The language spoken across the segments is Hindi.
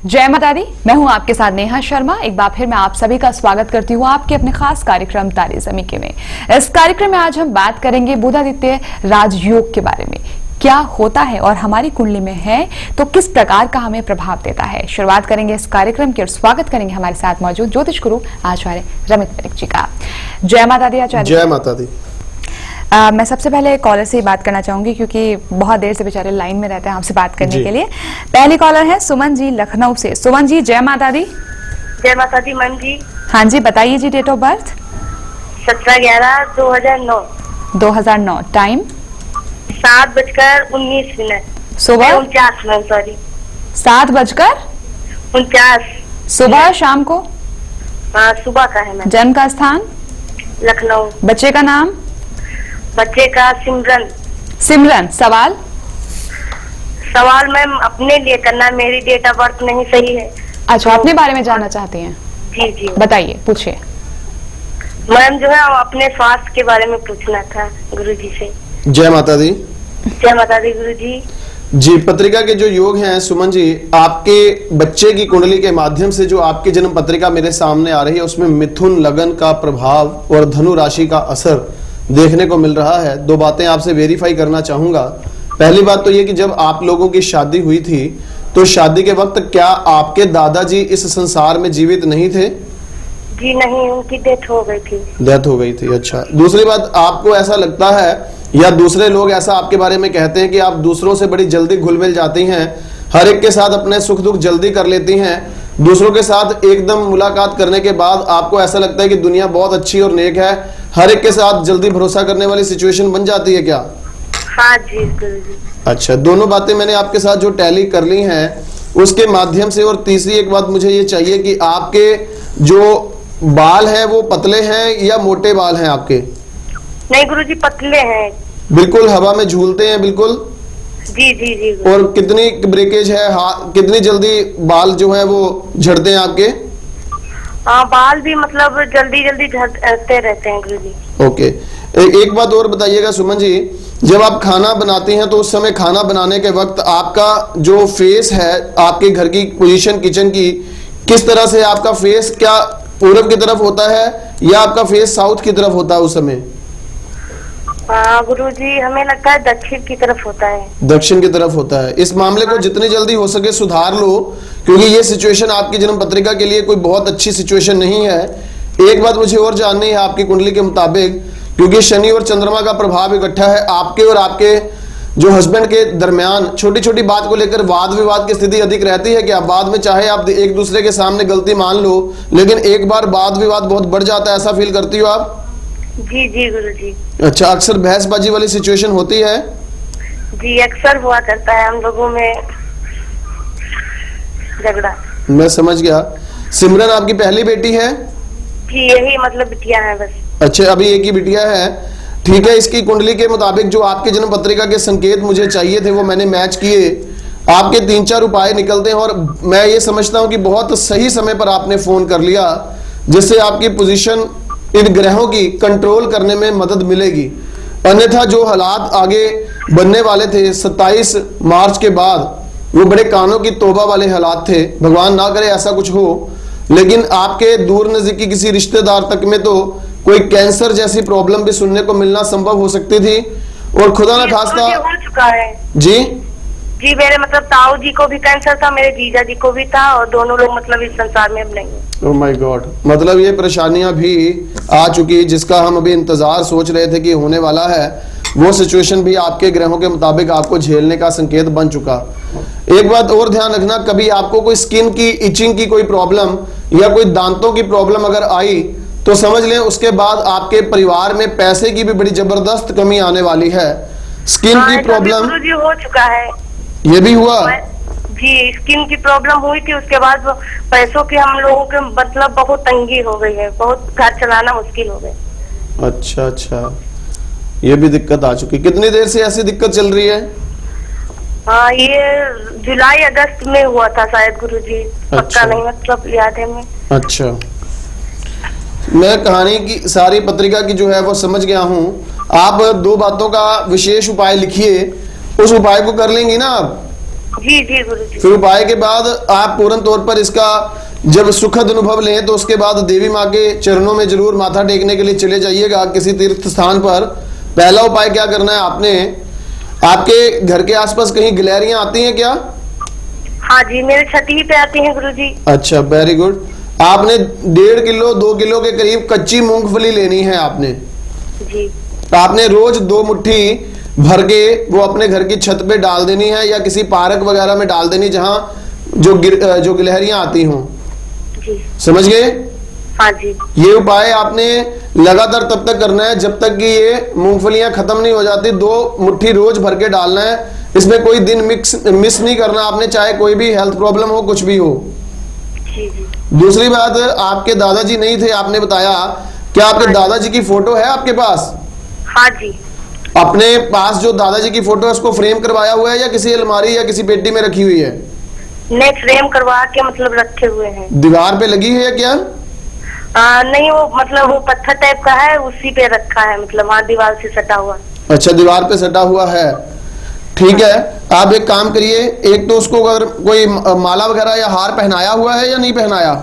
जय माता दी। मैं हूं आपके साथ नेहा शर्मा। एक बार फिर मैं आप सभी का स्वागत करती हूं आपके अपने खास कार्यक्रम तारे ज़मीं के में। इस कार्यक्रम में आज हम बात करेंगे बुधादित्य राजयोग के बारे में। क्या होता है और हमारी कुंडली में है तो किस प्रकार का हमें प्रभाव देता है। शुरुआत करेंगे इस कार्यक्रम की और स्वागत करेंगे हमारे साथ मौजूद ज्योतिष गुरु आचार्य रमित परिक जी का। जय माता दी आचार्य। जय माता दी। मैं सबसे पहले कॉलर से ही बात करना चाहूंगी क्योंकि बहुत देर से बेचारे लाइन में रहते हैं आपसे बात करने के लिए। पहली कॉलर है सुमन जी लखनऊ से। सुमन जी जय माता दी। जय माता दी मैम जी। हाँ जी बताइए जी। Date of birth 17/11/2009। 2009। टाइम 7:19। सुबह 49 मैम सॉरी 7:49 सुबह। शाम को? हाँ सुबह का है मैम। जन्म का स्थान? लखनऊ। बच्चे का नाम? बच्चे का सिमरन। सिमरन। सवाल मैम अपने लिए करना, मेरी डेट ऑफ बर्थ नहीं सही है। अच्छा अपने बारे में जानना चाहते हैं? जी जी बताइए पूछिए। मैम जो है अपने स्वास्थ्य के बारे में पूछना था गुरुजी से। जय माता दी। जय माता दी गुरुजी। जी पत्रिका के जो योग हैं सुमन जी, आपके बच्चे की कुंडली के माध्यम से जो आपकी जन्म पत्रिका मेरे सामने आ रही है उसमें मिथुन लगन का प्रभाव और धनु राशि का असर देखने को मिल रहा है। दो बातें आपसे वेरीफाई करना चाहूंगा। पहली बात तो ये कि जब आप लोगों की शादी हुई थी तो शादी के वक्त क्या आपके दादाजी इस संसार में जीवित नहीं थे? जी नहीं, उनकी डेथ हो गई थी। डेथ हो गई थी। अच्छा। दूसरी बात, आपको ऐसा लगता है या दूसरे लोग ऐसा आपके बारे में कहते हैं कि आप दूसरों से बड़ी जल्दी घुल मिल जाती हैं, हर एक के साथ अपने सुख दुख जल्दी कर लेती हैं, दूसरों के साथ एकदम मुलाकात करने के बाद आपको ऐसा लगता है कि दुनिया बहुत अच्छी और नेक है, हर एक के साथ जल्दी भरोसा करने वाली सिचुएशन बन जाती है क्या? हाँ जी गुरुजी। अच्छा, दोनों बातें मैंने आपके साथ जो टैली कर ली हैं उसके माध्यम से। और तीसरी एक बात मुझे ये चाहिए कि आपके जो बाल हैं वो पतले हैं या मोटे बाल हैं आपके? नहीं गुरुजी पतले हैं। बिल्कुल हवा में झूलते हैं बिल्कुल? जी जी जी। और कितनी ब्रेकेज है, कितनी जल्दी बाल जो है वो झड़ते हैं आपके? हाँ बाल भी मतलब जल्दी जल्दी झड़ते रहते हैं गुरुजी। ओके। एक बात और बताइएगा सुमन जी, जब आप खाना बनाती हैं तो उस समय खाना बनाने के वक्त आपका जो फेस है, आपके घर की पोजीशन किचन की, किस तरह से आपका फेस, क्या पूरब की तरफ होता है या आपका फेस साउथ की तरफ होता है उस समय? हाँ गुरुजी हमें लगता है दक्षिण की तरफ होता है। दक्षिण की तरफ होता है। इस मामले को जितनी जल्दी हो सके सुधार लो, क्योंकि ये सिचुएशन आपकी जन्म पत्रिका के लिए कोई बहुत अच्छी सिचुएशन नहीं है। एक बात मुझे और जाननी है आपकी कुंडली के मुताबिक, क्योंकि शनि और चंद्रमा का प्रभाव इकट्ठा है, आपके और आपके जो हस्बैंड के दरमियान छोटी छोटी बात को लेकर वाद विवाद की स्थिति अधिक रहती है क्या? बाद में चाहे आप एक दूसरे के सामने गलती मान लो, लेकिन एक बार वाद विवाद बहुत बढ़ जाता है, ऐसा फील करती हो आप? जी जी गुरुजी। अच्छा, अक्सर बहसबाजी वाली सिचुएशन होती है? जी अक्सर हुआ करता है हम लोगों में झगड़ा। मैं समझ गया। सिमरन आपकी पहली बेटी है? जी यही मतलब बिटिया है बस। अच्छा, अभी एक ही बिटिया है। ठीक है। इसकी कुंडली के मुताबिक जो आपके जन्म पत्रिका के संकेत मुझे चाहिए थे वो मैंने मैच किए। आपके 3-4 उपाय निकलते हैं और मैं ये समझता हूं कि बहुत सही समय पर आपने फोन कर लिया, जिससे आपकी पोजीशन इन ग्रहों की कंट्रोल करने में मदद मिलेगी। अन्यथा जो हालात आगे बनने वाले थे 27 मार्च के बाद, वो बड़े कानों की तौबा वाले हालात थे। भगवान ना करे ऐसा कुछ हो, लेकिन आपके दूर नजदीकी किसी रिश्तेदार तक में तो कोई कैंसर जैसी प्रॉब्लम भी सुनने को मिलना संभव हो सकती थी। और खुदा ना खास्ता हो चुका है। जी जी मेरे मतलब ताऊ जी को भी कैंसर था, मेरे जीजा जी को भी था, और दोनों लोग मतलब इस संसार में अब नहीं है। Oh my God. मतलब ये परेशानियां भी आ चुकी, जिसका हम अभी इंतजार सोच रहे थे कि होने वाला है, वो सिचुएशन भी आपके ग्रहों के मुताबिक आपको झेलने का संकेत बन चुका। एक बात और ध्यान रखना, कभी आपको कोई स्किन की इचिंग की कोई प्रॉब्लम या कोई दांतों की प्रॉब्लम अगर आई तो समझ लें उसके बाद आपके परिवार में पैसे की भी बड़ी जबरदस्त कमी आने वाली है। स्किन की प्रॉब्लम हो चुका है। ये भी हुआ? जी स्किन की प्रॉब्लम हुई थी, उसके बाद पैसों की हम लोगों के मतलब बहुत तंगी हो गई है, बहुत घर चलाना मुश्किल हो गया। अच्छा अच्छा, ये भी दिक्कत आ चुकी। कितनी देर से ऐसी दिक्कत चल रही है? हाँ ये जुलाई अगस्त में हुआ था शायद गुरुजी। अच्छा। पक्का नहीं मतलब याद है मैं। अच्छा, मैं कहानी की सारी पत्रिका की जो है वो समझ गया हूँ। आप 2 बातों का विशेष उपाय लिखिए, उस उपाय को कर लेंगी ना आप? जी जी गुरुजी। फिर उपाय के बाद आप पूर्ण तौर पर इसका जब सुखद अनुभव लें तो उसके बाद देवी माँ के चरणों में जरूर माथा टेकने के लिए चले जाइएगा किसी तीर्थ स्थान पर। पहला उपाय क्या करना है आपने, आपके घर के आसपास कहीं गिलहरियां आती हैं क्या? हाँ जी, मेरे छठी पे आती हैं गुरुजी। अच्छा, वेरी गुड। आपने 1.5 किलो 2 किलो के करीब कच्ची मूंगफली लेनी है आपने जी। आपने रोज 2 मुट्ठी भर के वो अपने घर की छत पे डाल देनी है या किसी पार्क वगैरह में डाल देनी जहां जो गिलहरियां आती हों। जी समझ गए? हाँ जी। ये उपाय आपने लगातार तब तक करना है जब तक कि ये मूंगफलियां खत्म नहीं हो जाती। 2 मुट्ठी रोज भर के डालना है, इसमें कोई दिन मिस नहीं करना आपने, चाहे कोई भी हेल्थ प्रॉब्लम हो, कुछ भी हो। जी जी। दूसरी बात, आपके दादाजी नहीं थे आपने बताया, क्या आपके दादाजी की फोटो है आपके पास? हाँ जी। अपने पास जो दादाजी की फोटो है उसको फ्रेम करवाया हुआ है या किसी अलमारी या किसी पेटी में रखी हुई है? नहीं, फ्रेम करवा के मतलब रखे हुए हैं। दीवार पे लगी है क्या? नहीं, वो मतलब वो पत्थर टाइप का है, उसी पे रखा है, मतलब वहाँ दीवार से सटा हुआ। अच्छा, दीवार पे सटा हुआ है, ठीक है। आप एक काम करिए, एक तो उसको अगर कोई माला वगैरह या हार पहनाया हुआ है या नहीं पहनाया?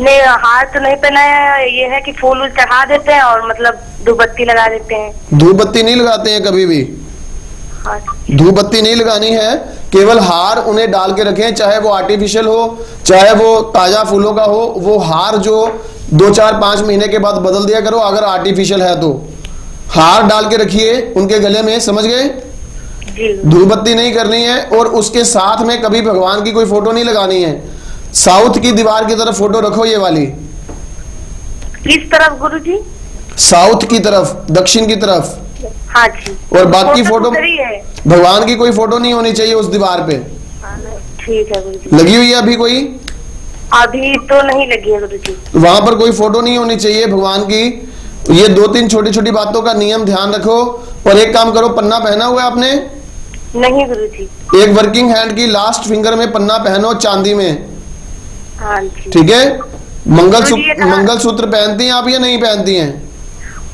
नहीं, हार तो नहीं पहनाया, ये है कि फूल चढ़ा देते हैं और मतलब धूप बत्ती लगा देते हैं। धूप बत्ती नहीं लगाते हैं कभी भी? हाँ। धूप बत्ती नहीं लगानी है, केवल हार उन्हें डाल के रखें, चाहे वो आर्टिफिशियल हो चाहे वो ताजा फूलों का हो। वो हार जो 2 4 5 महीने के बाद बदल दिया करो अगर आर्टिफिशियल है तो। हार डाल के रखिए उनके गले में, समझ गए? धूप बत्ती नहीं करनी है। और उसके साथ में कभी भगवान की कोई फोटो नहीं लगानी है। साउथ की दीवार की तरफ फोटो रखो, ये वाली। किस तरफ गुरुजी? साउथ की तरफ, दक्षिण की तरफ। हाँ जी। और बाकी फोटो है, भगवान की कोई फोटो नहीं होनी चाहिए उस दीवार पे। ठीक है गुरुजी। लगी हुई है अभी कोई? अभी तो नहीं लगी है गुरुजी। वहां पर कोई फोटो नहीं होनी चाहिए भगवान की। ये 2-3 छोटी छोटी बातों का नियम ध्यान रखो। और एक काम करो, पन्ना पहना हुआ है आपने? नहीं गुरुजी। एक वर्किंग हैंड की लास्ट फिंगर में पन्ना पहनो, चांदी में। हाँ जी। ठीक है। मंगलसूत्र पहनती हैं आप या नहीं पहनती हैं?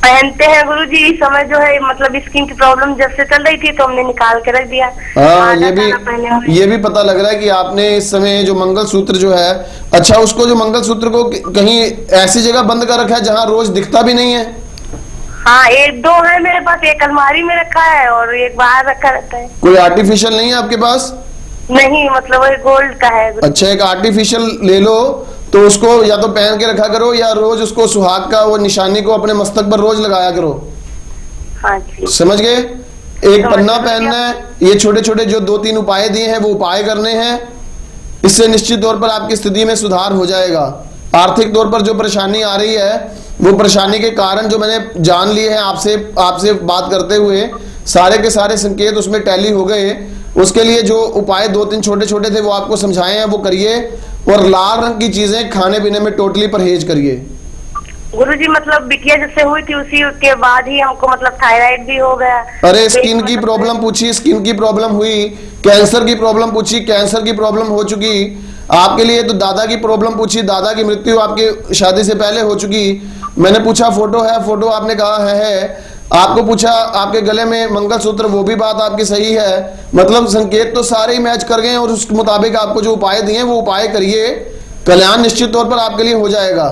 पहनते हैं गुरुजी। इस समय जो है मतलब स्किन की प्रॉब्लम जब से चल रही थी तो हमने निकाल के रख दिया। हाँ, ये भी पता लग रहा है कि आपने इस समय जो मंगलसूत्र जो है, अच्छा उसको जो मंगलसूत्र को कहीं ऐसी जगह बंद कर रखा है जहाँ रोज दिखता भी नहीं है? हाँ, 1-2 है मेरे पास, एक अलमारी में रखा है और एक बाहर रखा रहता है। कोई आर्टिफिशियल नहीं है आपके पास? नहीं, मतलब वो गोल्ड का है। अच्छा, एक आर्टिफिशियल ले लो तो उसको या तो पहन के रखा करो या रोज उसको सुहाग का वो निशानी को अपने मस्तक पर रोज लगाया करो। हाँ जी। समझ गए? एक पन्ना पहनना है। ये छोटे छोटे जो 2-3 उपाय दिए हैं वो उपाय करने हैं। इससे निश्चित तौर पर आपकी स्थिति में सुधार हो जाएगा। आर्थिक तौर पर जो परेशानी आ रही है वो परेशानी के कारण जो मैंने जान लिए हैं आपसे बात करते हुए, सारे के सारे संकेत उसमें टैली हो गए। उसके लिए जो उपाय 2-3 छोटे छोटे थे वो आपको समझाए हैं, वो करिए। और लाल रंग की चीजें खाने पीने में टोटली परहेज करिए। गुरुजी, मतलब बिटिया जब से हुई थी उसी के बाद ही हमको मतलब थायराइड भी हो गया। अरे स्किन की प्रॉब्लम पूछी, स्किन की प्रॉब्लम हुई। कैंसर की प्रॉब्लम पूछी, कैंसर की प्रॉब्लम हो चुकी आपके लिए। तो दादा की प्रॉब्लम पूछी, दादा की मृत्यु आपके शादी से पहले हो चुकी। मैंने पूछा फोटो है, फोटो आपने कहा है। आपको पूछा आपके गले में मंगलसूत्र, वो भी बात आपकी सही है। मतलब संकेत तो सारे ही मैच कर गए और उसके मुताबिक आपको जो उपाय दिए वो उपाय करिए। कल्याण निश्चित तौर पर आपके लिए हो जाएगा।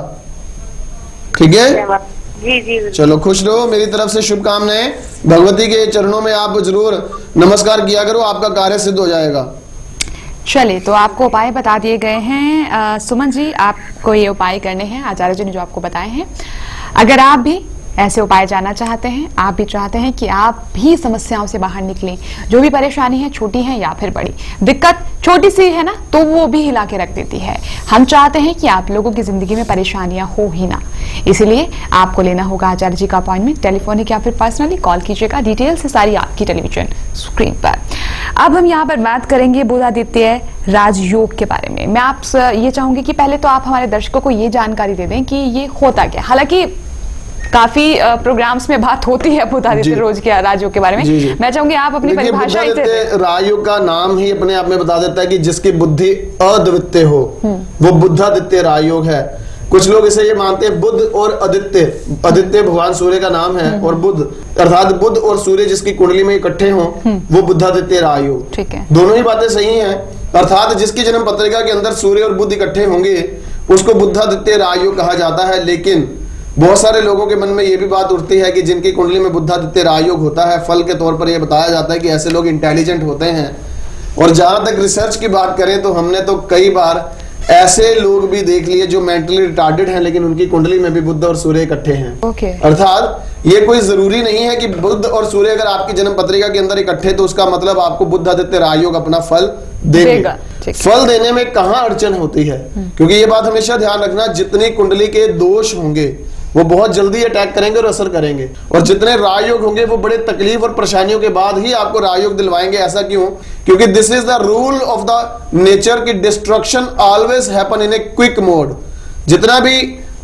ठीक है जी जी। चलो, खुश रहो। मेरी तरफ से शुभकामनाएं। भगवती के चरणों में आप जरूर नमस्कार किया करो, आपका कार्य सिद्ध हो जाएगा। चलिए, तो आपको उपाय बता दिए गए हैं। सुमन जी, आपको ये उपाय करने हैं आचार्य जी ने जो आपको बताए हैं। अगर आप भी ऐसे उपाय जानना चाहते हैं, आप भी चाहते हैं कि आप भी समस्याओं से बाहर निकलें, जो भी परेशानी है, छोटी है या फिर बड़ी, दिक्कत छोटी सी है ना तो वो भी हिला के रख देती है। हम चाहते हैं कि आप लोगों की जिंदगी में परेशानियां हो ही ना, इसलिए आपको लेना होगा आचार्य जी का अपॉइंटमेंट। टेलीफोनिक या फिर पर्सनली कॉल कीजिएगा। डिटेल्स सारी आपकी टेलीविजन स्क्रीन पर। अब हम यहाँ पर बात करेंगे बुधादित्य राजयोग के बारे में। मैं आपसे ये चाहूंगी कि पहले तो आप हमारे दर्शकों को ये जानकारी दे दें कि ये होता क्या। हालांकि काफी प्रोग्राम्स में बात होती है बुधादित्य रोज के राजयोग के बारे में। जी। मैं चाहूंगी आप अपनी परिभाषा राजयोग का नाम ही अपने आप में बता देता है कि जिसकी बुद्धि अद्वितीय हो, वो बुधादित्य राजयोग है। कुछ लोग इसे ये मानते हैं बुध और आदित्य, आदित्य भगवान सूर्य का नाम है, और बुध अर्थात बुध और सूर्य जिसकी कुंडली में इकट्ठे हों वो बुधादित्य राजयोग। ठीक है, दोनों ही बातें सही हैं। अर्थात जिसकी जन्म पत्रिका के अंदर सूर्य और बुध इकट्ठे होंगे उसको बुधादित्य राजयोग कहा जाता है। लेकिन बहुत सारे लोगों के मन में यह भी बात उठती है कि जिनकी कुंडली में बुधादित्य राजयोग होता है, फल के तौर पर यह बताया जाता है कि ऐसे लोग इंटेलिजेंट होते हैं। और जहां तक रिसर्च की बात करें तो हमने तो कई बार ऐसे लोग भी देख लिए जो मेंटली रिटार्डेड हैं लेकिन उनकी कुंडली में भी बुध और सूर्य इकट्ठे हैं। अर्थात ये कोई जरूरी नहीं है कि बुध और सूर्य अगर आपकी जन्म पत्रिका के अंदर इकट्ठे तो उसका मतलब आपको बुधादित्य राजयोग अपना फल देंगे। फल देने में कहां अड़चन होती है, क्योंकि ये बात हमेशा ध्यान रखना, जितनी कुंडली के दोष होंगे वो बहुत जल्दी अटैक करेंगे और असर करेंगे, और जितने राजयोग होंगे वो बड़े तकलीफ और परेशानियों के बाद ही आपको राजयोग दिलवाएंगे। ऐसा क्यों? क्योंकि this is the rule of the nature की destruction always happen in a quick mode. जितना भी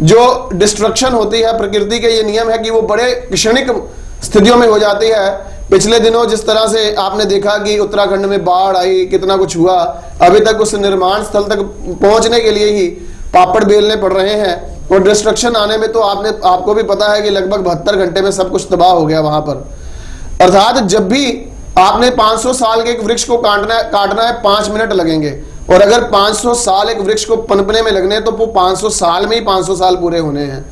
जो डिस्ट्रक्शन होती है प्रकृति के ये नियम है कि वो बड़े क्षणिक स्थितियों में हो जाती है। पिछले दिनों जिस तरह से आपने देखा कि उत्तराखंड में बाढ़ आई, कितना कुछ हुआ, अभी तक उस निर्माण स्थल तक पहुंचने के लिए ही पापड़ बेलने पड़ रहे हैं, और डिस्ट्रक्शन आने में तो आपको भी पता है कि लगभग 72 घंटे में सब कुछ तबाह हो गया वहां पर। अर्थात जब भी आपने 500 साल के एक वृक्ष को काटना है 5 मिनट लगेंगे, और अगर 500 साल एक वृक्ष को पनपने में लगने तो वो 500 साल में ही 500 साल पूरे होने हैं।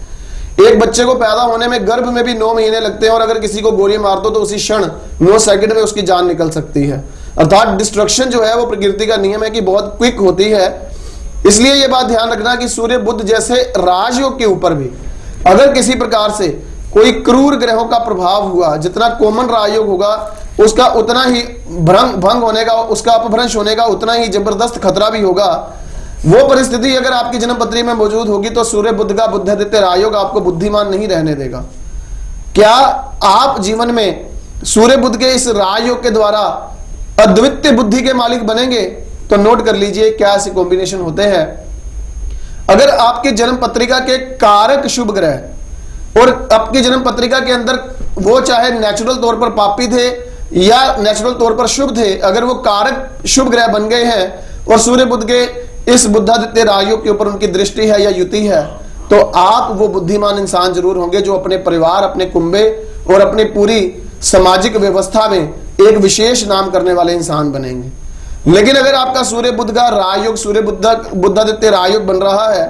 एक बच्चे को पैदा होने में गर्भ में भी 9 महीने लगते हैं, और अगर किसी को गोली मार दो तो उसी क्षण 9 सेकंड में उसकी जान निकल सकती है। अर्थात डिस्ट्रक्शन जो है वो प्रकृति का नियम है कि बहुत क्विक होती है। इसलिए यह बात ध्यान रखना कि सूर्य बुध जैसे राजयोग के ऊपर भी अगर किसी प्रकार से कोई क्रूर ग्रहों का प्रभाव हुआ, जितना कॉमन राजयोग होगा उसका उतना ही भंग होने का, उसका अपभ्रंश होने का उतना ही जबरदस्त खतरा भी होगा। वो परिस्थिति अगर आपकी जन्म पत्री में मौजूद होगी तो सूर्य बुध का बुधादित्य राजयोग आपको बुद्धिमान नहीं रहने देगा। क्या आप जीवन में सूर्य बुध के इस राजयोग के द्वारा अद्वितीय बुद्धि के मालिक बनेंगे? तो नोट कर लीजिए क्या ऐसे कॉम्बिनेशन होते हैं। अगर आपके जन्म पत्रिका के कारक शुभ ग्रह और आपकी जन्म पत्रिका के अंदर वो चाहे नेचुरल तौर पर पापी थे या नेचुरल तौर पर शुभ थे, अगर वो कारक शुभ ग्रह बन गए हैं और सूर्य बुध के इस बुधादित्य राजयोग के ऊपर उनकी दृष्टि है या युति है, तो आप वो बुद्धिमान इंसान जरूर होंगे जो अपने परिवार, अपने कुंबे और अपनी पूरी सामाजिक व्यवस्था में एक विशेष नाम करने वाले इंसान बनेंगे। लेकिन अगर आपका सूर्य बुध का राजयोग, सूर्य बुधादित्य राजयोग बन रहा है,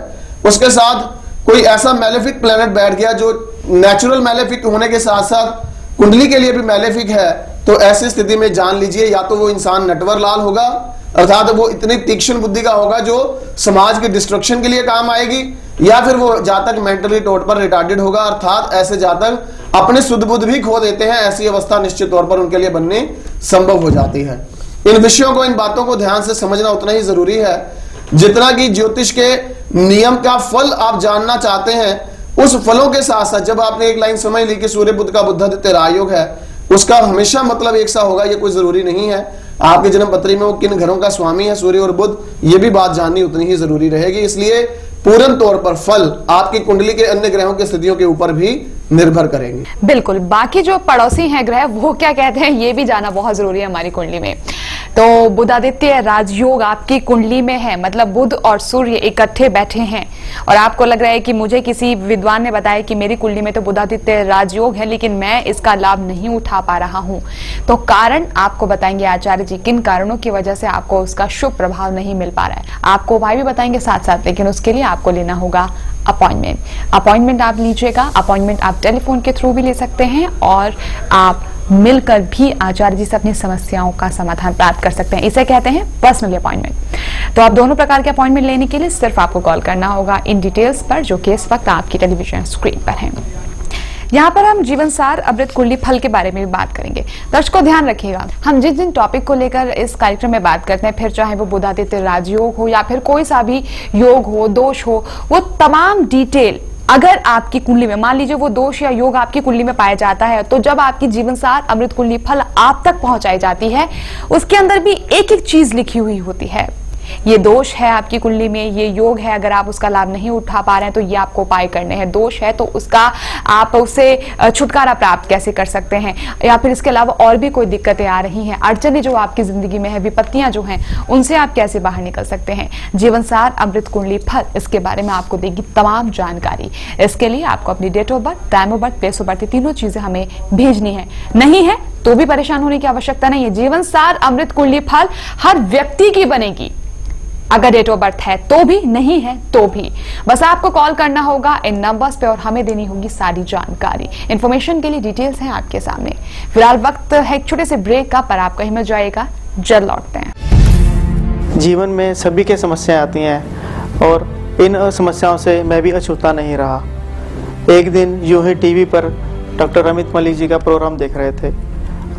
उसके साथ कोई ऐसा मैलेफिक प्लैनेट बैठ गया जो नेचुरल मैलेफिक होने के साथ साथ कुंडली के लिए भी मैलेफिक है, तो ऐसी स्थिति में जान लीजिए या तो वो इंसान नटवर लाल होगा, अर्थात वो इतनी तीक्ष्ण बुद्धि का होगा जो समाज के डिस्ट्रक्शन के लिए काम आएगी, या फिर वो जातक मेंटली तौर पर रिटार्डेड होगा, अर्थात ऐसे जातक अपने शुद्ध बुद्ध भी खो देते हैं। ऐसी अवस्था निश्चित तौर पर उनके लिए बननी संभव हो जाती है। इन विषयों को, इन बातों को ध्यान से समझना उतना ही जरूरी है जितना कि ज्योतिष के नियम का फल आप जानना चाहते हैं। उस फलों के साथ साथ जब आपने एक लाइन समझ ली कि सूर्य बुध का बुधादित्य राजयोग है, उसका हमेशा मतलब एक सा होगा, ये कोई जरूरी नहीं है। आपके जन्म पत्री में वो किन घरों का स्वामी है सूर्य और बुध, ये भी बात जाननी उतनी ही जरूरी रहेगी। इसलिए पूर्ण तौर पर फल आपकी कुंडली के अन्य ग्रहों की स्थितियों के ऊपर भी निर्भर करेंगे। बिल्कुल, बाकी जो पड़ोसी हैं ग्रह वो क्या कहते हैं ये भी जानना बहुत जरूरी है हमारी कुंडली में। तो बुधादित्य राजयोग आपकी कुंडली में है, मतलब बुध और सूर्य इकट्ठे बैठे हैं, और आपको लग रहा है कि मुझे किसी विद्वान ने बताया कि मेरी कुंडली में तो बुधादित्य राजयोग है लेकिन मैं इसका लाभ नहीं उठा पा रहा हूं। तो कारण आपको बताएंगे आचार्य जी, किन कारणों की वजह से आपको उसका शुभ प्रभाव नहीं मिल पा रहा है। आपको उपाय भी बताएंगे साथ साथ, लेकिन उसके लिए आपको लेना होगा अपॉइंटमेंट आप लीजिएगा। अपॉइंटमेंट आप टेलीफोन के थ्रू भी ले सकते हैं और आप मिलकर भी आचार्य जी से अपनी समस्याओं का समाधान प्राप्त कर सकते हैं। इसे कहते हैं पर्सनल अपॉइंटमेंट। तो आप दोनों प्रकार के अपॉइंटमेंट लेने के लिए सिर्फ आपको कॉल करना होगा इन डिटेल्स पर, जो कि इस वक्त आपकी टेलीविजन स्क्रीन पर है। यहाँ पर हम जीवनसार अमृत कुंडली फल के बारे में भी बात करेंगे। दर्शकों ध्यान रखिएगा, हम जिस दिन टॉपिक को लेकर इस कार्यक्रम में बात करते हैं, फिर चाहे वो बुधादित्य राजयोग हो या फिर कोई सा भी योग हो, दोष हो, वो तमाम डिटेल अगर आपकी कुंडली में, मान लीजिए वो दोष या योग आपकी कुंडली में पाया जाता है, तो जब आपकी जीवनसार अमृत कुंडली फल आप तक पहुंचाई जाती है, उसके अंदर भी एक एक चीज लिखी हुई होती है ये दोष है आपकी कुंडली में, ये योग है, अगर आप उसका लाभ नहीं उठा पा रहे हैं तो ये आपको उपाय करने हैं। दोष है तो उसका आप उससे छुटकारा प्राप्त कैसे कर सकते हैं, या फिर इसके अलावा और भी कोई दिक्कतें आ रही हैं, अड़चने जो आपकी जिंदगी में है, विपत्तियां जो हैं, उनसे आप कैसे बाहर निकल सकते हैं। जीवनसार अमृत कुंडली फल इसके बारे में आपको देगी तमाम जानकारी। इसके लिए आपको अपनी date of birth, time of birth, place of birth, तीनों चीजें हमें भेजनी है। नहीं है तो भी परेशान होने की आवश्यकता नहीं है। जीवनसार अमृत कुंडली फल हर व्यक्ति की बनेगी, अगर डेट ऑफ बर्थ है तो भी, नहीं है तो भी। बस आपको कॉल करना होगा इन नंबर्स पे और हमें देनी होगी सारी जानकारी। इंफॉर्मेशन के लिए डिटेल्स हैं आपके सामने। फिलहाल वक्त है एक छोटे से ब्रेक का, पर आप कहीं मत जाइएगा, जल्द लौटते हैं। जीवन में सभी के समस्याएं आती हैं और इन समस्याओं से मैं भी अछूता नहीं रहा। एक दिन यूं ही टीवी पर डॉक्टर अमित मलिक जी का प्रोग्राम देख रहे थे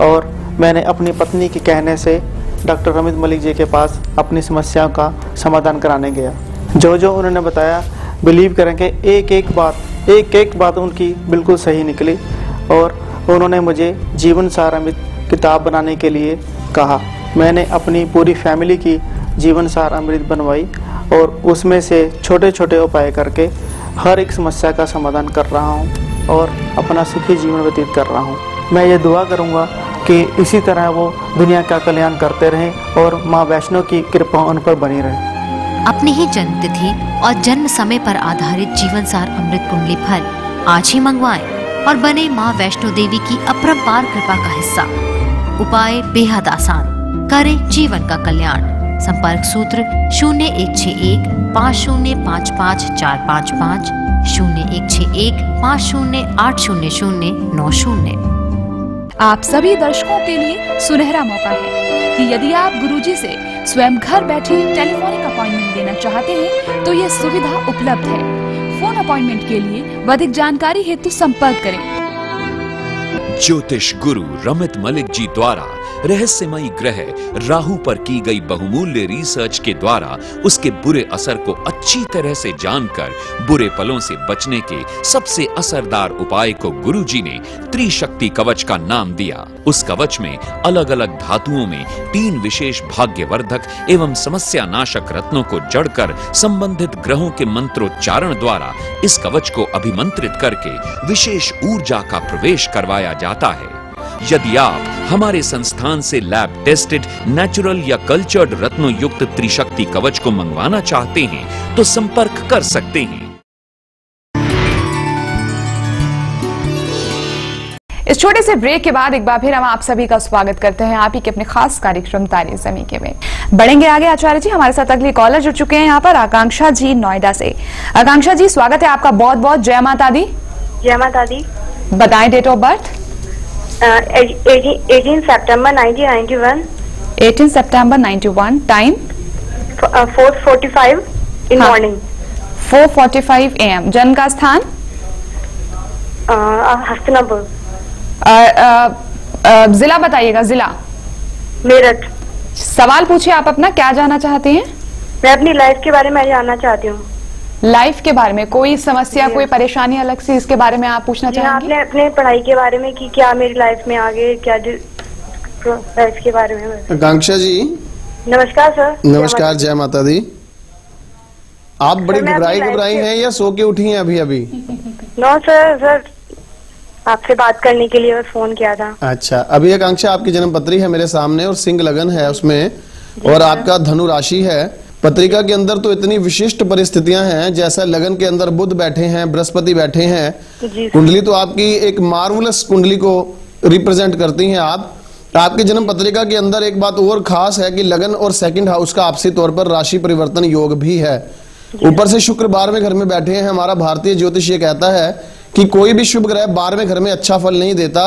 और मैंने अपनी पत्नी के कहने से डॉक्टर अमित मलिक जी के पास अपनी समस्याओं का समाधान कराने गया। जो जो उन्होंने बताया, बिलीव करेंगे एक एक बात उनकी बिल्कुल सही निकली और उन्होंने मुझे जीवन सार अमृत किताब बनाने के लिए कहा। मैंने अपनी पूरी फैमिली की जीवन सार अमृत बनवाई और उसमें से छोटे छोटे उपाय करके हर एक समस्या का समाधान कर रहा हूँ और अपना सुखी जीवन व्यतीत कर रहा हूँ। मैं ये दुआ करूँगा कि इसी तरह वो दुनिया का कल्याण करते रहें और माँ वैष्णो की कृपा उन पर बनी रहे। अपनी ही जन्म तिथि और जन्म समय पर आधारित जीवन सार अमृत कुंडली फल आज ही मंगवाएं और बने माँ वैष्णो देवी की अपरंपार कृपा का हिस्सा। उपाय बेहद आसान, करें जीवन का कल्याण। संपर्क सूत्र 0161 5055 455 0161 508009 90। आप सभी दर्शकों के लिए सुनहरा मौका है कि यदि आप गुरुजी से स्वयं घर बैठे टेलीफोनिक अपॉइंटमेंट लेना चाहते हैं तो ये सुविधा उपलब्ध है। फोन अपॉइंटमेंट के लिए अधिक जानकारी हेतु संपर्क करें। ज्योतिष गुरु रमित मलिक जी द्वारा रहस्यमयी ग्रह राहु पर की गई बहुमूल्य रिसर्च के द्वारा उसके बुरे असर को अच्छी तरह से जानकर बुरे फलों से बचने के सबसे असरदार उपाय को गुरुजी ने त्रिशक्ति कवच का नाम दिया। उस कवच में अलग अलग धातुओं में 3 विशेष भाग्यवर्धक एवं समस्या नाशक रत्नों को जड़कर संबंधित ग्रहों के मंत्रोच्चारण द्वारा इस कवच को अभिमंत्रित करके विशेष ऊर्जा का प्रवेश करवाया जाता है। यदि आप हमारे संस्थान से लैब टेस्टेड नेचुरल या कल्चर्ड रत्नों युक्त त्रिशक्ति कवच को मंगवाना चाहते हैं तो संपर्क कर सकते हैं। इस छोटे से ब्रेक के बाद एक बार फिर हम आप सभी का स्वागत करते हैं आप ही के अपने खास कार्यक्रम तारे ज़मीं के में। बढ़ेंगे आगे आचार्य जी, हमारे साथ अगली कॉलर जुड़ चुके हैं यहाँ पर, आकांक्षा जी नोएडा से। आकांक्षा जी स्वागत है आपका, बहुत बहुत जय माता दी। जय माता दी। बताएं डेट ऑफ बर्थ। 18 सितंबर 1991। 18 सितंबर 91। Time 4:45 in morning. 4:45 AM। जन्म का स्थान हस्तिनापुर। जिला बताइएगा, जिला मेरठ। सवाल पूछिए आप अपना, क्या जानना चाहते हैं? मैं अपनी लाइफ के बारे में जानना चाहती हूँ। लाइफ के बारे में कोई समस्या, कोई परेशानी अलग से इसके बारे में आप पूछना चाहेंगे? आपने अपने पढ़ाई के बारे में कि क्या मेरी लाइफ में आगे क्या लाइफ के बारे में। आकांक्षा जी नमस्कार सर। नमस्कार, जय माता दी। आप बड़ी घबराई हैं या सो के उठी हैं अभी अभी? नो सर, आपसे बात करने के लिए फोन किया था। अच्छा, अभी आकांक्षा आपकी जन्म पत्री है मेरे सामने और सिंह लगन है उसमें और आपका धनु राशि है। पत्रिका के अंदर तो इतनी विशिष्ट परिस्थितियां हैं, जैसा लगन के अंदर बुध बैठे हैं, बृहस्पति बैठे हैं। कुंडली तो आपकी एक मार्वलस कुंडली को रिप्रेजेंट करती हैं। आपकी जन्म पत्रिका के अंदर एक बात और खास है कि लगन और सेकंड हाउस का आपसी तौर पर राशि परिवर्तन योग भी है। ऊपर से शुक्र 12वें घर में बैठे हैं। हमारा भारतीय ज्योतिष ये कहता है कि कोई भी शुभ ग्रह 12वें घर में अच्छा फल नहीं देता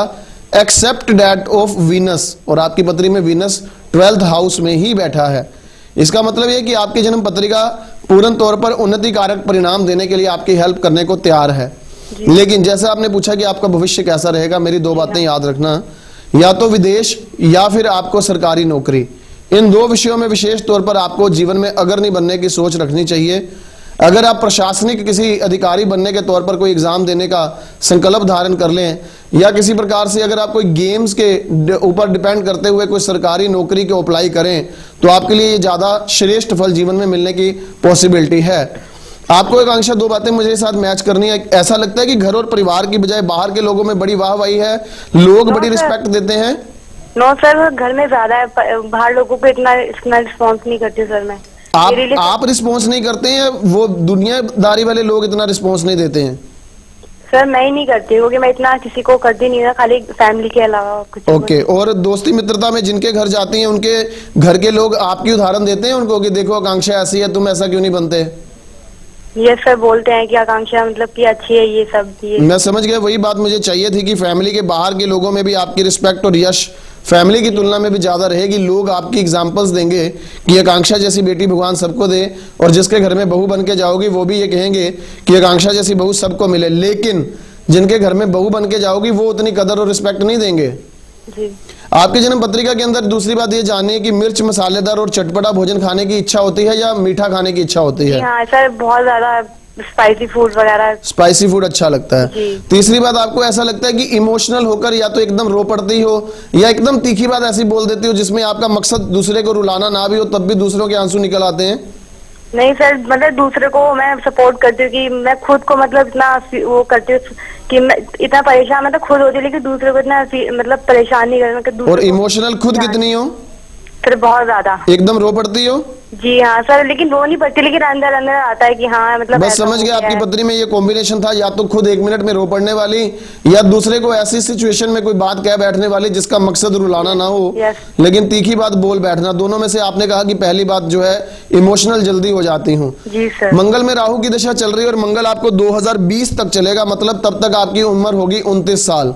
एक्सेप्ट दैट ऑफ वीनस, और आपकी पत्री में वीनस 12th हाउस में ही बैठा है। इसका मतलब यह कि आपकी जन्म पत्रिका पूर्ण तौर पर उन्नति कारक परिणाम देने के लिए आपकी हेल्प करने को तैयार है। लेकिन जैसा आपने पूछा कि आपका भविष्य कैसा रहेगा, मेरी 2 बातें याद रखना, या तो विदेश या फिर आपको सरकारी नौकरी। इन 2 विषयों में विशेष तौर पर आपको जीवन में अगर नहीं बनने की सोच रखनी चाहिए। अगर आप प्रशासनिक किसी अधिकारी बनने के तौर पर कोई एग्जाम देने का संकल्प धारण कर लें, या किसी प्रकार से अगर आप कोई गेम्स के ऊपर डिपेंड करते हुए कोई सरकारी नौकरी को अप्लाई करें, तो आपके लिए ये ज्यादा श्रेष्ठ फल जीवन में मिलने की पॉसिबिलिटी है। आपको आकांक्षा दो बातें मुझे साथ मैच करनी है। ऐसा लगता है कि घर और परिवार की बजाय बाहर के लोगों में बड़ी वाहवाही है, लोग बड़ी रिस्पेक्ट देते हैं? नो सर, घर में ज्यादा है, बाहर लोगों को इतना रिस्पॉन्स नहीं करती सर मैं। आप रिस्पॉन्स नहीं करते हैं, वो दुनियादारी वाले लोग इतना रिस्पॉन्स नहीं देते हैं? सर मैं ही नहीं करती, क्योंकि मैं इतना किसी को करती नहीं ना, खाली फैमिली के अलावा कुछ। ओके। और दोस्ती मित्रता में जिनके घर जाती हैं, उनके घर के लोग आपकी उदाहरण देते हैं उनको कि देखो आकांक्षा ऐसी है, तुम ऐसा क्यों नहीं बनते? ये सर बोलते हैं कि आकांक्षा मतलब कि अच्छी है, ये सब। मैं समझ गया, वही बात मुझे चाहिए थी कि फैमिली के बाहर के लोगों में भी आपकी रिस्पेक्ट और यश फैमिली की तुलना में भी ज्यादा रहेगी। लोग आपकी एग्जांपल्स देंगे कि आकांक्षा जैसी बेटी भगवान सबको दे, और जिसके घर में बहू बन के जाओगी वो भी ये कहेंगे कि आकांक्षा जैसी बहू सबको मिले। लेकिन जिनके घर में बहू बन के जाओगी वो उतनी कदर और रिस्पेक्ट नहीं देंगे जी। आपकी जन्म पत्रिका के अंदर दूसरी बात ये जाननी कि मिर्च मसालेदार और चटपटा भोजन खाने की इच्छा होती है या मीठा खाने की इच्छा होती है? हाँ सर, बहुत ज्यादा स्पाइसी फूड वगैरह। स्पाइसी फूड अच्छा लगता है। तीसरी बात, आपको ऐसा लगता है कि इमोशनल होकर या तो एकदम रो पड़ती हो या एकदम तीखी बात ऐसी बोल देती हो जिसमें आपका मकसद दूसरे को रुलाना ना भी हो, तब भी दूसरों के आंसू निकल आते हैं? नहीं सर, मतलब दूसरे को मैं सपोर्ट करती हूँ कि मैं खुद को मतलब इतना वो करती हूँ कि मैं इतना परेशान मतलब खुद होती हूँ, लेकिन दूसरे को इतना मतलब परेशान नहीं करना। और इमोशनल खुद कितनी हो? सर बहुत ज्यादा। एकदम रो पड़ती हो? जी हाँ सर, लेकिन रो नहीं पड़ती, लेकिन अंदर अंदर आता है कि हाँ मतलब। बस समझ गया, आपकी पत्री में ये कॉम्बिनेशन था, या तो खुद 1 मिनट में रो पड़ने वाली या दूसरे को ऐसी सिचुएशन में कोई बात कह बैठने वाली जिसका मकसद रुलाना ना हो लेकिन तीखी बात बोल बैठना। दोनों में से आपने कहा कि पहली बात जो है इमोशनल जल्दी हो जाती हूँ। जी सर। मंगल में राहु की दशा चल रही है और मंगल आपको 2020 तक चलेगा, मतलब तब तक आपकी उम्र होगी 29 साल।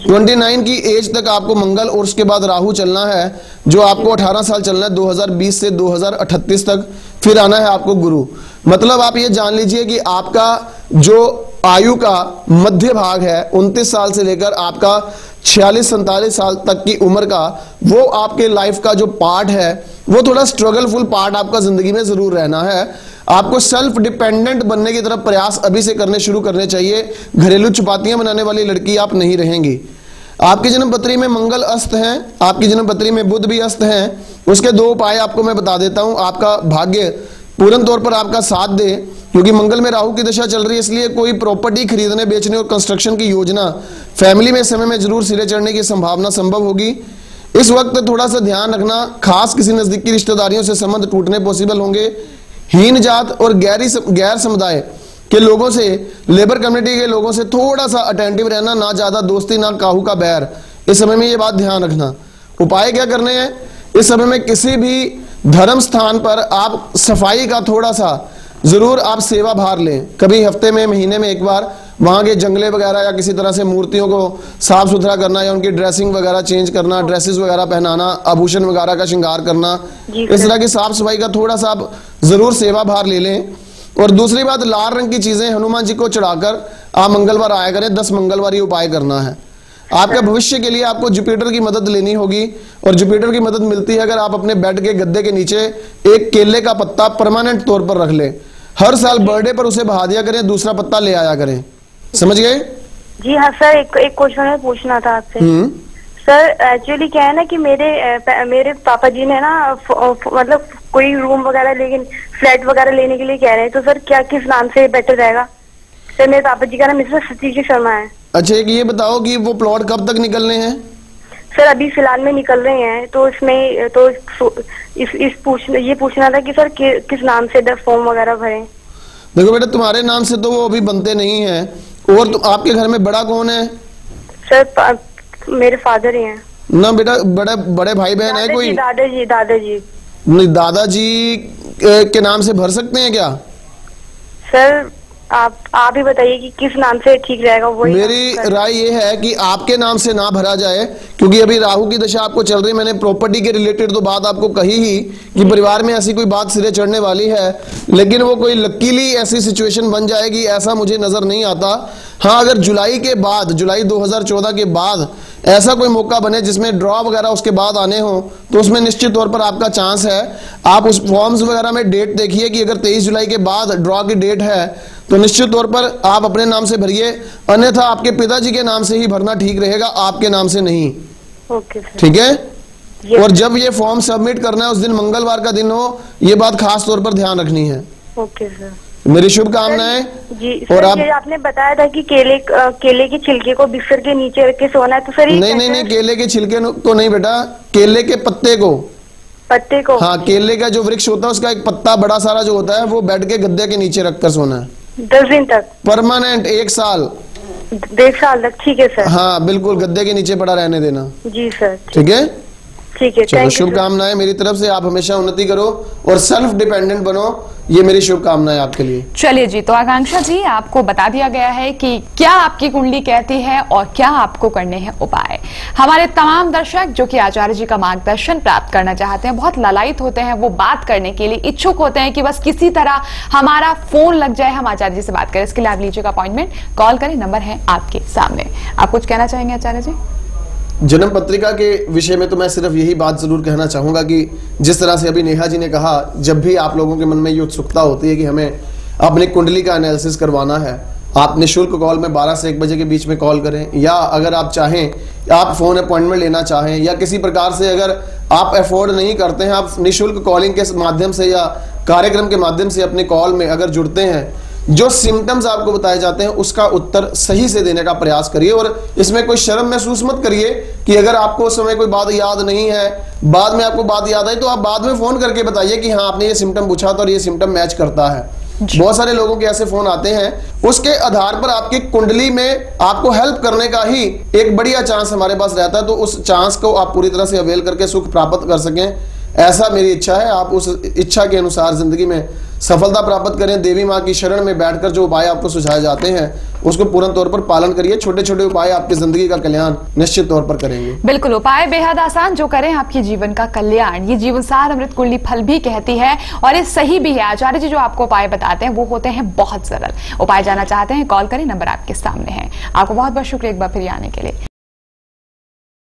29 की एज तक आपको मंगल और उसके बाद राहु चलना है, जो आपको 18 साल चलना है 2020 से 2038 तक। फिर आना है आपको गुरु। मतलब आप ये जान लीजिए कि आपका जो आयु का मध्य भाग है 29 साल से लेकर आपका 46-47 साल तक की उम्र का, वो आपके लाइफ का जो पार्ट है वो थोड़ा स्ट्रगलफुल पार्ट आपका जिंदगी में जरूर रहना है। आपको सेल्फ डिपेंडेंट बनने की तरफ प्रयास अभी से करने शुरू करने चाहिए। घरेलू चपातियां बनाने वाली लड़की आप नहीं रहेंगी। आपकी जन्म पत्री में मंगल अस्त हैं, आपकी जन्म पत्री में बुध भी अस्त हैं। उसके 2 उपाय आपको मैं बता देता हूं। आपका भाग्य पूर्ण तौर पर आपका साथ दे, क्योंकि मंगल में राहु की दशा चल रही है, इसलिए कोई प्रॉपर्टी खरीदने बेचने और कंस्ट्रक्शन की योजना फैमिली में समय में जरूर सिरे चढ़ने की संभावना संभव होगी। इस वक्त थोड़ा सा ध्यान रखना, खास किसी नजदीकी रिश्तेदारियों से संबंध टूटने पॉसिबल होंगे। हीन जात और गैर समुदाय के लोगों से, लेबर कम्युनिटी के लोगों से थोड़ा सा अटेंटिव रहना, ना ज्यादा दोस्ती ना काहू का बैर। इस समय में ये बात ध्यान रखना। उपाय क्या करने हैं इस समय में? किसी भी धर्म स्थान पर आप सफाई का थोड़ा सा जरूर आप सेवा भार लें, कभी हफ्ते में महीने में एक बार। वहां के जंगले वगैरह या किसी तरह से मूर्तियों को साफ सुथरा करना या उनकी ड्रेसिंग वगैरह चेंज करना, ड्रेसेस वगैरह पहनाना, आभूषण वगैरह का श्रृंगार करना, इस तरह की साफ सफाई का थोड़ा सा आप जरूर सेवा भार ले लें। और दूसरी बात, लाल रंग की चीजें हनुमान जी को चढ़ाकर आप मंगलवार आया करें। 10 मंगलवार ये उपाय करना है। आपके भविष्य के लिए आपको जुपिटर की मदद लेनी होगी, और जुपिटर की मदद मिलती है अगर आप अपने बेड के गद्दे के नीचे एक केले का पत्ता परमानेंट तौर पर रख लें। हर साल बर्थडे पर उसे बहा दिया करें, दूसरा पत्ता ले आया करें। समझ गए? जी हाँ सर, एक क्वेश्चन पूछना था आपसे। सर एक्चुअली क्या है ना कि मेरे पापा जी ने ना मतलब कोई रूम वगैरह लेकिन फ्लैट वगैरह लेने के लिए कह रहे हैं, तो सर क्या किस नाम से बेटर रहेगा? सर मेरे पापा जी का नाम मिस्टर सतीश शर्मा है। अच्छा, एक ये बताओ कि वो प्लॉट कब तक निकलने हैं? सर अभी फिलहाल में निकल रहे हैं, तो इसमें तो ये पूछना था कि सर किस नाम से फॉर्म वगैरह भरें? देखो बेटा, तुम्हारे नाम से तो वो अभी बनते नहीं है। और आपके घर में बड़ा कौन है? सर मेरे फादर ही हैं। ना बेटा, बड़े भाई बहन है कोई? दादाजी। नहीं, दादाजी के नाम से भर सकते हैं क्या? सर आप ही बताइए कि किस नाम से ठीक रहेगा। वही मेरी राय ये है कि आपके नाम से ना भरा जाए, क्योंकि अभी राहु की दशा आपको चल रही। मैंने प्रॉपर्टी के रिलेटेड तो बात आपको कही ही कि परिवार में ऐसी कोई बात सिरे चढ़ने वाली है, लेकिन वो कोई लकीली ऐसी सिचुएशन बन जाएगी ऐसा मुझे नजर नहीं आता। हाँ, अगर जुलाई के बाद, जुलाई 2014 के बाद ऐसा कोई मौका बने जिसमें ड्रॉ वगैरह उसके बाद आने हो, तो उसमें निश्चित तौर पर आपका चांस है। आप उस फॉर्म्स वगैरह में डेट देखिए कि अगर 23 जुलाई के बाद ड्रॉ की डेट है तो निश्चित तौर पर आप अपने नाम से भरिए, अन्यथा आपके पिताजी के नाम से ही भरना ठीक रहेगा, आपके नाम से नहीं। Okay sir. ठीक है। और जब ये फॉर्म सबमिट करना है उस दिन मंगलवार का दिन हो, ये बात खास तौर पर ध्यान रखनी है। Okay sir. मेरी शुभकामनाएं। जी सर, और आपने बताया था कि केले के छिलके को बिस्तर के नीचे रख के सोना है, तो सर नहीं, केले के छिलके को नहीं बेटा, केले के पत्ते को। हाँ, केले का जो वृक्ष होता है उसका एक पत्ता बड़ा सारा जो होता है वो बेड के गद्दे के नीचे रखकर सोना है 10 दिन तक, परमानेंट, 1 साल, 1.5 साल तक। ठीक है सर। हाँ बिल्कुल, गद्दे के नीचे पड़ा रहने देना। जी सर। ठीक है, ठीक है। चलो, शुभकामनाएं मेरी तरफ से। आप हमेशा उन्नति करो और सेल्फ डिपेंडेंट बनो, ये मेरी शुभकामनाएं आपके लिए। चलिए जी, तो आकांक्षा जी, आपको बता दिया गया है कि क्या आपकी कुंडली कहती है और क्या आपको करने हैं उपाय। हमारे तमाम दर्शक जो कि आचार्य जी का मार्गदर्शन प्राप्त करना चाहते हैं, बहुत लालायित होते हैं, वो बात करने के लिए इच्छुक होते हैं कि बस किसी तरह हमारा फोन लग जाए, हम आचार्य जी से बात करें। इसके लिए आप लीजिएगा अपॉइंटमेंट, कॉल करें, नंबर है आपके सामने। आप कुछ कहना चाहेंगे आचार्य जी? जन्म पत्रिका के विषय में तो मैं सिर्फ यही बात जरूर कहना चाहूंगा कि जिस तरह से अभी नेहा जी ने कहा, जब भी आप लोगों के मन में ये उत्सुकता होती है कि हमें अपनी कुंडली का एनालिसिस करवाना है, आप निःशुल्क कॉल में 12 से 1 बजे के बीच में कॉल करें, या अगर आप चाहें, आप फोन अपॉइंटमेंट लेना चाहें या किसी प्रकार से अगर आप अफोर्ड नहीं करते हैं, आप निःशुल्क कॉलिंग के माध्यम से या कार्यक्रम के माध्यम से अपने कॉल में अगर जुड़ते हैं, जो सिम्टम्स आपको बताए जाते हैं उसका उत्तर सही से देने का प्रयास करिए। और इसमें कोई शर्म महसूस मत करिए कि अगर आपको उस समय कोई बात याद नहीं है, बाद में आपको बात याद आई, तो आप बाद में फोन करके बताइए कि हाँ आपने ये सिम्टम पूछा था और ये सिम्टम मैच करता है। बहुत सारे लोगों के ऐसे फोन आते हैं, उसके आधार पर आपकी कुंडली में आपको हेल्प करने का ही एक बढ़िया चांस हमारे पास रहता है, तो उस चांस को आप पूरी तरह से अवेल करके सुख प्राप्त कर सकें, ऐसा मेरी इच्छा है। आप उस इच्छा के अनुसार जिंदगी में सफलता प्राप्त करें। देवी माँ की शरण में बैठकर जो उपाय आपको सुझाए जाते हैं उसको पूर्ण तौर पर पालन करिए। छोटे छोटे उपाय आपकी जिंदगी का कल्याण निश्चित तौर पर करेंगे। बिल्कुल, उपाय बेहद आसान, जो करें आपके जीवन का कल्याण। ये जीवन सार अमृत कुंडली फल भी कहती है और ये सही भी है। आचार्य जी जो आपको उपाय बताते हैं वो होते हैं बहुत सरल। उपाय जानना चाहते हैं, कॉल करें, नंबर आपके सामने है। आपको बहुत बहुत शुक्रिया एक बार फिर आने के लिए।